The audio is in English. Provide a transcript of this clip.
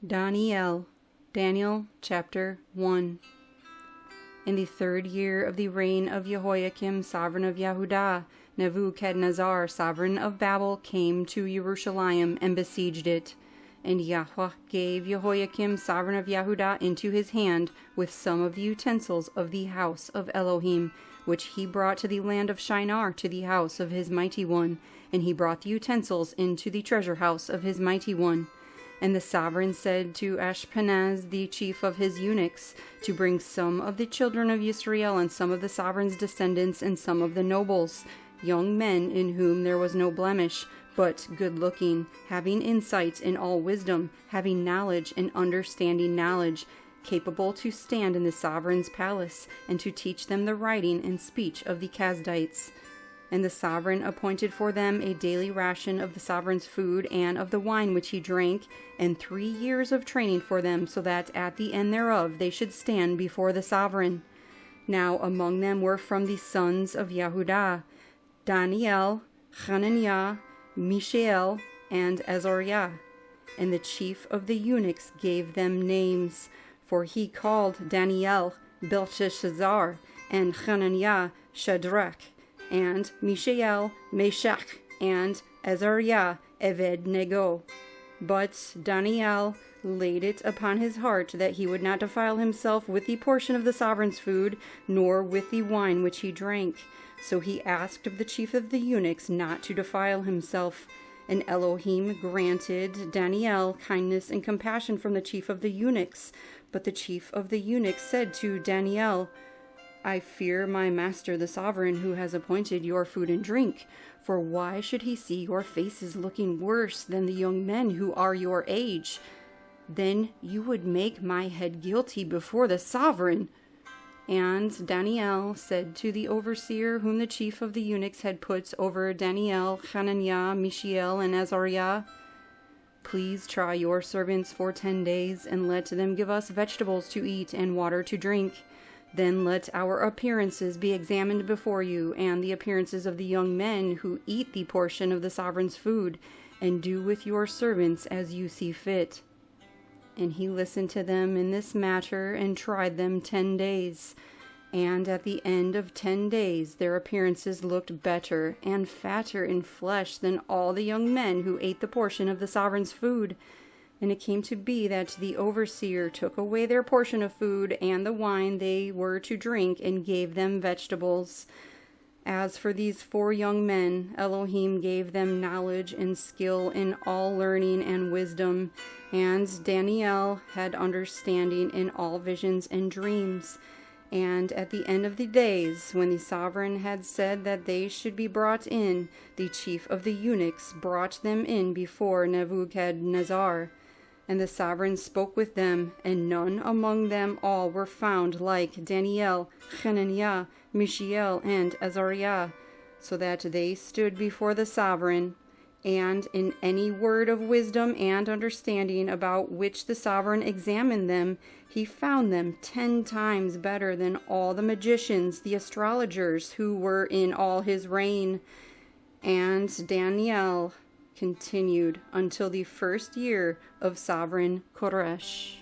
Dani'el, Daniel chapter 1. In the 3rd year of the reign of Jehoiakim, sovereign of Yehudah, Nebuchadnezzar, sovereign of Babel, came to Jerusalem and besieged it. And Yahuah gave Jehoiakim, sovereign of Yehudah, into his hand with some of the utensils of the house of Elohim, which he brought to the land of Shinar, to the house of his mighty one. And he brought the utensils into the treasure house of his mighty one. And the sovereign said to Ashpenaz, the chief of his eunuchs, to bring some of the children of Israel, and some of the sovereign's descendants, and some of the nobles, young men in whom there was no blemish, but good-looking, having insight in all wisdom, having knowledge and understanding knowledge, capable to stand in the sovereign's palace, and to teach them the writing and speech of the Kasdites. And the sovereign appointed for them a daily ration of the sovereign's food and of the wine which he drank, and 3 years of training for them, so that at the end thereof they should stand before the sovereign. Now among them were from the sons of Yehudah, Dani'el, Hananyah, Misha'el, and Azaryah. And the chief of the eunuchs gave them names, for he called Dani'el Belteshazzar, and Hananyah Shadrach, and Misha'el Meshach, and Azaryah Abednego. But Dani'el laid it upon his heart that he would not defile himself with the portion of the sovereign's food, nor with the wine which he drank. So he asked of the chief of the eunuchs not to defile himself. And Elohim granted Dani'el kindness and compassion from the chief of the eunuchs. But the chief of the eunuchs said to Dani'el, I fear my master the sovereign, who has appointed your food and drink. For why should he see your faces looking worse than the young men who are your age? Then you would make my head guilty before the sovereign. And Dani'el said to the overseer whom the chief of the eunuchs had put over Dani'el, Hananyah, Misha'el, and Azaryah, Please try your servants for 10 days, and let them give us vegetables to eat and water to drink. Then let our appearances be examined before you, and the appearances of the young men who eat the portion of the sovereign's food, and do with your servants as you see fit. And he listened to them in this matter, and tried them 10 days. And at the end of 10 days their appearances looked better and fatter in flesh than all the young men who ate the portion of the sovereign's food. And it came to be that the overseer took away their portion of food and the wine they were to drink, and gave them vegetables. As for these 4 young men, Elohim gave them knowledge and skill in all learning and wisdom, and Dani'el had understanding in all visions and dreams. And at the end of the days, when the sovereign had said that they should be brought in, the chief of the eunuchs brought them in before Nebuchadnezzar. And the sovereign spoke with them, and none among them all were found like Dani'el, Hananyah, Misha'el, and Azaryah, so that they stood before the sovereign. And in any word of wisdom and understanding about which the sovereign examined them, he found them 10 times better than all the magicians, the astrologers, who were in all his reign. And Dani'el continued until the 1st year of sovereign Koresh.